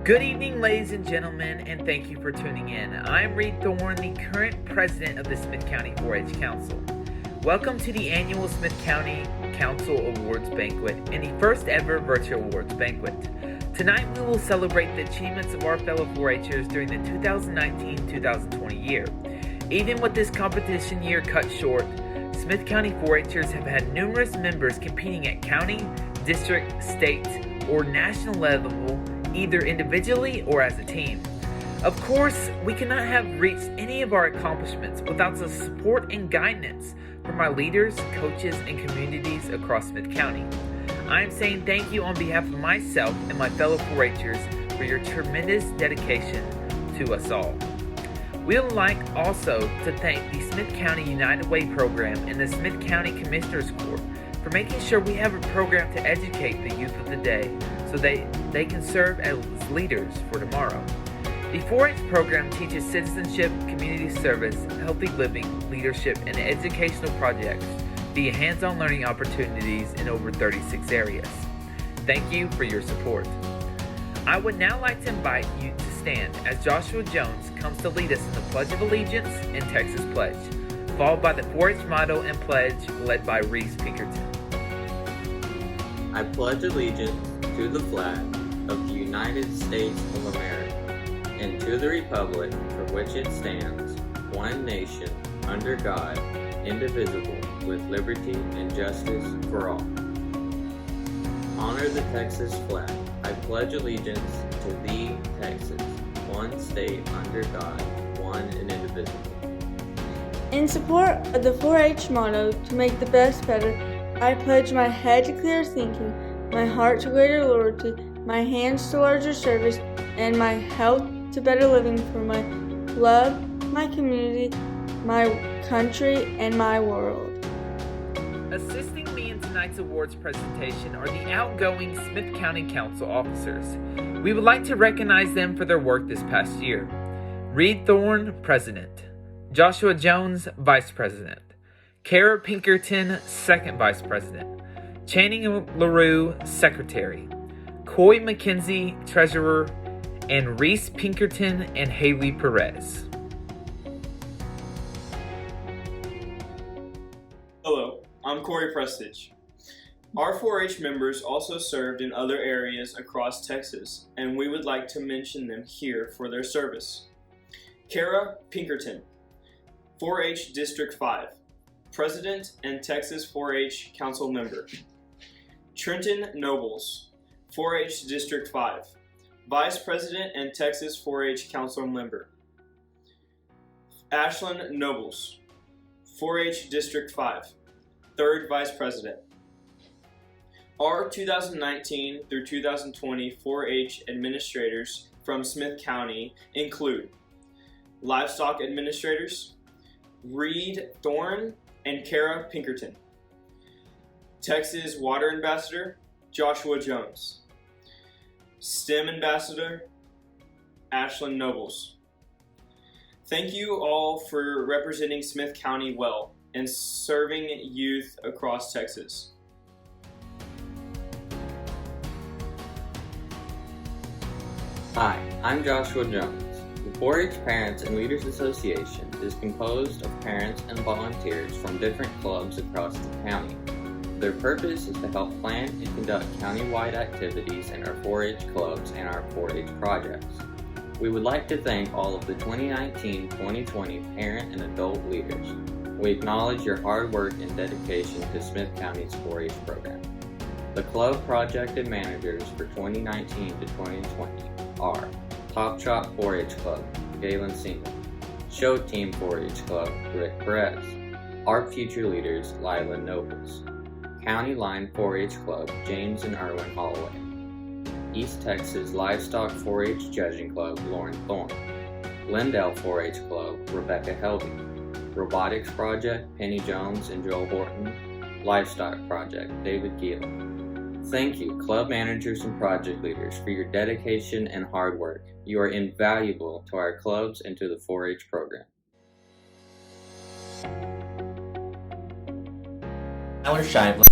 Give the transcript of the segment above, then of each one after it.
Good evening, ladies and gentlemen, and thank you for tuning in. I'm Reed Thorne, the current president of the Smith County 4-H Council. Welcome to the annual Smith County Council Awards Banquet and the first ever virtual awards banquet. Tonight we will celebrate the achievements of our fellow 4-Hers during the 2019-2020 year. Even with this competition year cut short, Smith County 4-Hers have had numerous members competing at county, district, state, or national level, either individually or as a team. Of course, we cannot have reached any of our accomplishments without the support and guidance from our leaders, coaches, and communities across Smith County. I am saying thank you on behalf of myself and my fellow 4-Hers for your tremendous dedication to us all. We would like also to thank the Smith County United Way program and the Smith County Commissioners Court for making sure we have a program to educate the youth of the day so they can serve as leaders for tomorrow. The 4-H program teaches citizenship, community service, healthy living, leadership, and educational projects via hands-on learning opportunities in over 36 areas. Thank you for your support. I would now like to invite you to stand as Joshua Jones comes to lead us in the Pledge of Allegiance and Texas Pledge, followed by the 4-H motto and pledge led by Reese Pinkerton. I pledge allegiance to the flag of the United States of America and to the republic for which it stands, one nation, under God, indivisible, with liberty and justice for all. Honor the Texas flag. I pledge allegiance to thee, Texas, one state under God, one and indivisible. In support of the 4-H motto, to make the best better, I pledge my head to clear thinking, my heart to greater loyalty, my hands to larger service, and my health to better living for my love, my community, my country, and my world. Assisting me in tonight's awards presentation are the outgoing Smith County Council officers. We would like to recognize them for their work this past year. Reed Thorne, President. Joshua Jones, Vice President. Kara Pinkerton, Second Vice President. Channing LaRue, Secretary. Coy McKenzie, Treasurer. And Reese Pinkerton and Haley Perez. Hello, I'm Corey Prestige. Our 4-H members also served in other areas across Texas, and we would like to mention them here for their service. Kara Pinkerton, 4-H District 5. President and Texas 4-H Council Member. Trenton Nobles, 4-H District 5, Vice President and Texas 4-H Council Member. Ashlyn Nobles, 4-H District 5, 3rd Vice President. Our 2019 through 2020 4-H administrators from Smith County include Livestock Administrators, Reed Thorne and Kara Pinkerton. Texas Water Ambassador, Joshua Jones. STEM Ambassador, Ashlyn Nobles. Thank you all for representing Smith County well and serving youth across Texas. Hi, I'm Joshua Jones. The 4-H Parents and Leaders Association is composed of parents and volunteers from different clubs across the county. Their purpose is to help plan and conduct county-wide activities in our 4-H clubs and our 4-H projects. We would like to thank all of the 2019-2020 parent and adult leaders. We acknowledge your hard work and dedication to Smith County's 4-H program. The club project and managers for 2019 to 2020 are Top Shot 4-H Club, Galen Seaman. Show Team 4-H Club, Rick Perez. Our future leaders, Lila Nobles. County Line 4-H Club, James and Erwin Holloway. East Texas Livestock 4-H Judging Club, Lauren Thorne. Lindell 4-H Club, Rebecca Helvey. Robotics Project, Penny Jones and Joel Horton. Livestock Project, David Giel. Thank you, club managers and project leaders, for your dedication and hard work. You are invaluable to our clubs and to the 4-H program. Tyler Scheibler.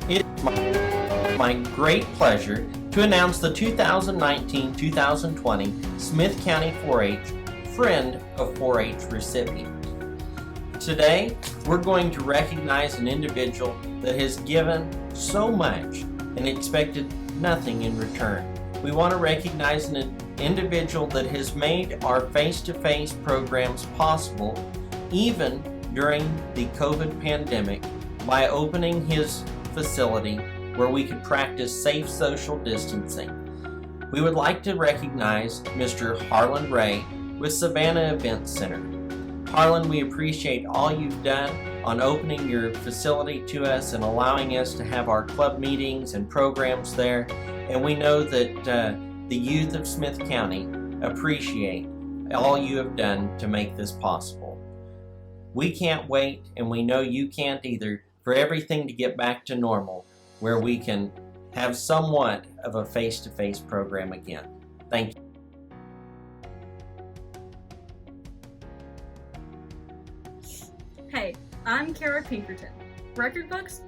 It's my great pleasure to announce the 2019-2020 Smith County 4-H Friend of 4-H recipient. Today, we're going to recognize an individual that has given so much and expected nothing in return. We want to recognize an individual that has made our face-to-face programs possible even during the COVID pandemic by opening his facility where we could practice safe social distancing. We would like to recognize Mr. Harlan Ray with Savannah Event Center. Harlan, we appreciate all you've done on opening your facility to us and allowing us to have our club meetings and programs there. And we know that the youth of Smith County appreciate all you have done to make this possible. We can't wait, and we know you can't either, for everything to get back to normal, where we can have somewhat of a face-to-face program again. Thank you. Hey, I'm Kara Pinkerton. Record books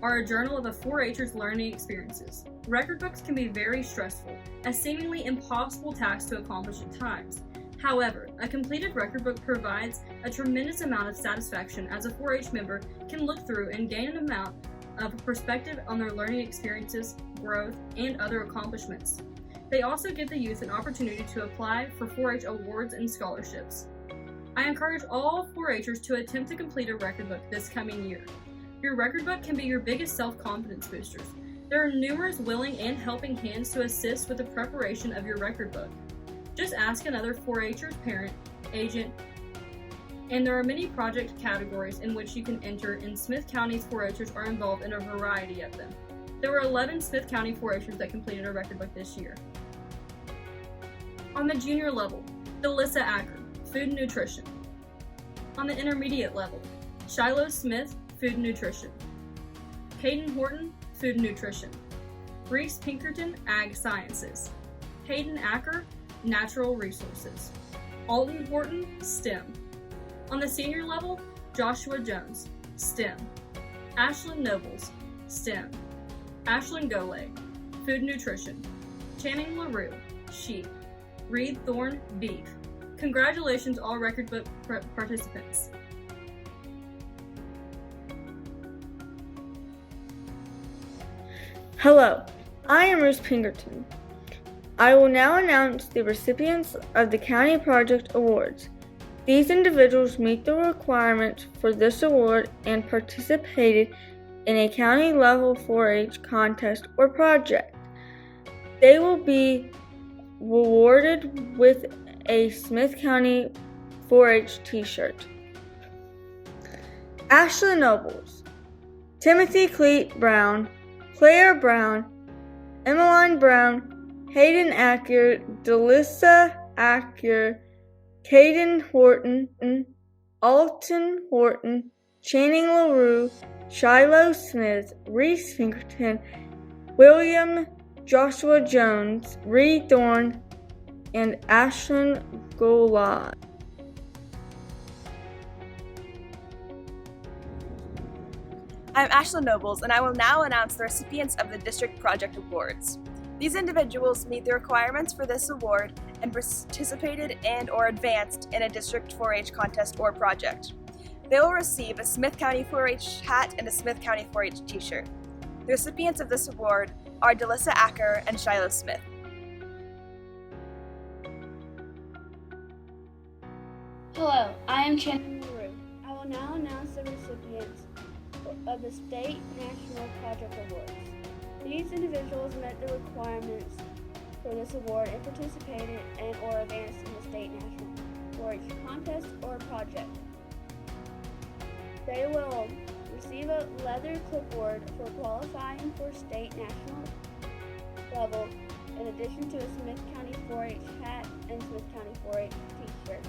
are a journal of a 4-H'er's learning experiences. Record books can be very stressful, a seemingly impossible task to accomplish at times. However, a completed record book provides a tremendous amount of satisfaction as a 4-H member can look through and gain an amount of perspective on their learning experiences, growth, and other accomplishments. They also give the youth an opportunity to apply for 4-H awards and scholarships. I encourage all 4-H'ers to attempt to complete a record book this coming year. Your record book can be your biggest self-confidence boosters. There are numerous willing and helping hands to assist with the preparation of your record book. Just ask another 4-H'er's parent, agent, and there are many project categories in which you can enter, and Smith County's 4-H'ers are involved in a variety of them. There were 11 Smith County 4-H'ers that completed a record book this year. On the junior level, Delissa Acker, Food and Nutrition. On the intermediate level, Shiloh Smith, Food and Nutrition. Caden Horton, Food and Nutrition. Reese Pinkerton, Ag Sciences. Hayden Acker, Natural Resources. Alton Horton, STEM. On the senior level, Joshua Jones, STEM. Ashlyn Nobles, STEM. Ashlyn Golay, Food and Nutrition. Channing LaRue, Sheep. Reed Thorne, Beef. Congratulations all record book participants. Hello, I am Ruth Pinkerton. I will now announce the recipients of the County Project Awards. These individuals meet the requirements for this award and participated in a county-level 4-H contest or project. They will be awarded with a Smith County 4-H t-shirt. Ashley Nobles, Timothy Cleet Brown, Claire Brown, Emmeline Brown, Hayden Acker, Delissa Acker, Caden Horton, Alton Horton, Channing LaRue, Shiloh Smith, Reese Pinkerton, William Joshua Jones, Reed Thorne, and Ashlyn Golad. I'm Ashlyn Nobles, and I will now announce the recipients of the District Project Awards. These individuals meet the requirements for this award and participated and or advanced in a District 4-H contest or project. They will receive a Smith County 4-H hat and a Smith County 4-H t-shirt. The recipients of this award are Delissa Acker and Shiloh Smith. Hello, I am Channing LaRue. I will now announce the recipients of the State National Project Awards. These individuals met the requirements for this award and participated and or advanced in the State National 4-H contest or project. They will receive a leather clipboard for qualifying for state national level, in addition to a Smith County 4-H hat and Smith County 4-H t-shirt.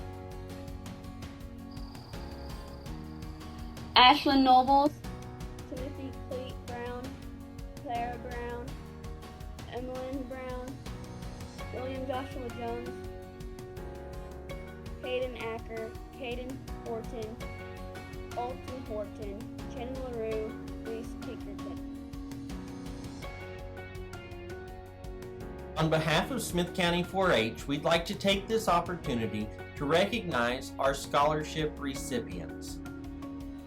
Ashlyn Nobles, Timothy Cleet Brown, Clara Brown, Emmeline Brown, William Joshua Jones, Hayden Acker, Caden Horton, Alton Horton, Channing LaRue, Reese Pinkerton. On behalf of Smith County 4-H, we'd like to take this opportunity to recognize our scholarship recipients.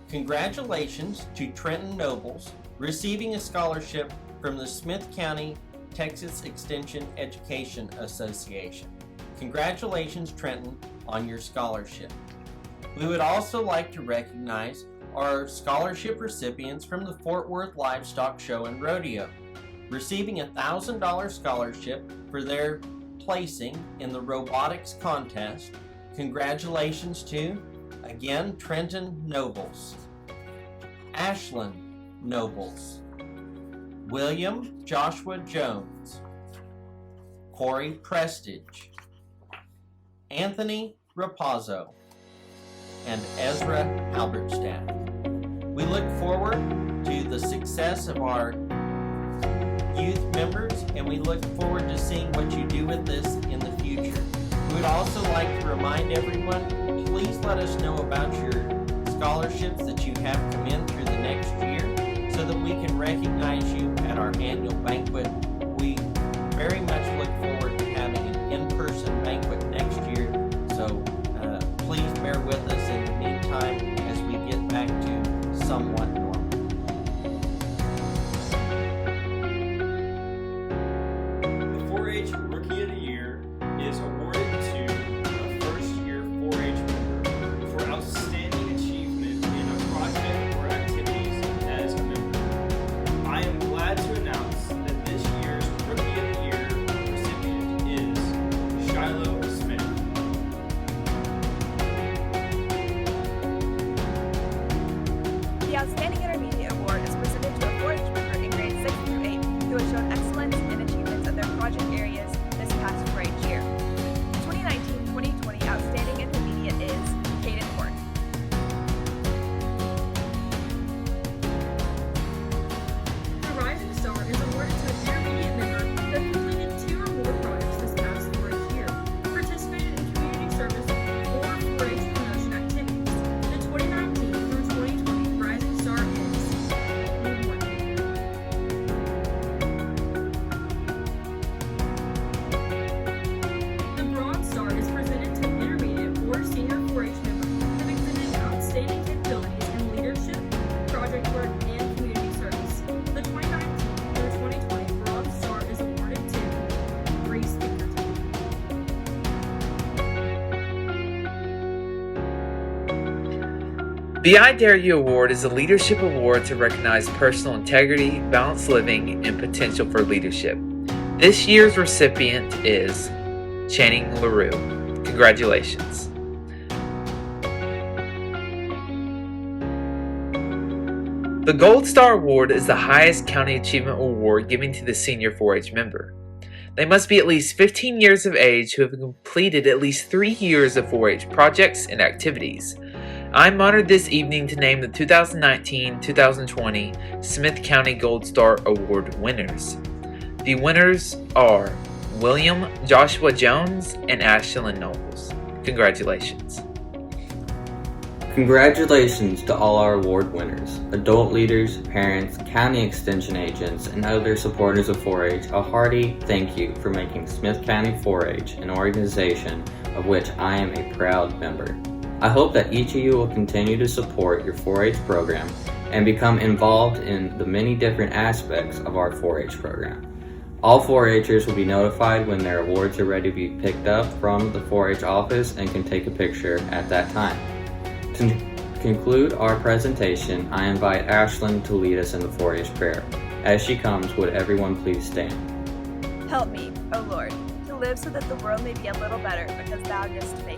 Congratulations to Trenton Nobles receiving a scholarship from the Smith County Texas Extension Education Association. Congratulations, Trenton, on your scholarship. We would also like to recognize our scholarship recipients from the Fort Worth Livestock Show and Rodeo, receiving a $1,000 scholarship for their placing in the robotics contest. Congratulations to, again, Trenton Nobles, Ashlyn Nobles, William Joshua Jones, Corey Prestige, Anthony Rapazzo, and Ezra Halberstadt. We look forward to the success of our youth members, and we look forward to seeing what you do with this in the future. We would also like to remind everyone, please let us know about your scholarships that you have come in through the next year so that we can recognize you at our annual banquet. We very much look forward to having an in-person banquet next year, so please bear with us in the meantime as we get back to somewhat normal. The 4-H Rookie of the Year is awarded to a first-year 4-H member for outstanding achievement in a project or activities as a member. I am glad to announce that this year's Rookie of the Year recipient is Shiloh Smith. The Outstanding Intermediate Award is presented to a 4-H member in grades 6 through 8 who has shown excellence in achievements of their project areas this past 4-H year. The 2019-2020 Outstanding Intermediate is Caden Horn. The Rising Star is awarded to an intermediate member that completed 2 or more projects this past 4-H year, participated in community service or 4-H promotion activities. The 2019 through 2020 Rising Star is Lee Morton. The Bronze Star is presented to an intermediate or senior 4-H member that exhibited outstanding capabilities in leadership, project work, and community service. The 2019 through 2020 Bronze Star is awarded to Reese Pinkerton. The I Dare You Award is a leadership award to recognize personal integrity, balanced living, and potential for leadership. This year's recipient is Channing LaRue. Congratulations. The Gold Star Award is the highest county achievement award given to the senior 4-H member. They must be at least 15 years of age who have completed at least 3 years of 4-H projects and activities. I'm honored this evening to name the 2019-2020 Smith County Gold Star Award winners. The winners are William Joshua Jones and Ashlyn Nobles. Congratulations. Congratulations to all our award winners, adult leaders, parents, county extension agents, and other supporters of 4-H. A hearty thank you for making Smith County 4-H an organization of which I am a proud member. I hope that each of you will continue to support your 4-H program and become involved in the many different aspects of our 4-H program. All 4-Hers will be notified when their awards are ready to be picked up from the 4-H office and can take a picture at that time. To conclude our presentation, I invite Ashlyn to lead us in the 4-H prayer. As she comes, would everyone please stand? Help me, O Lord, to live so that the world may be a little better because thou didst make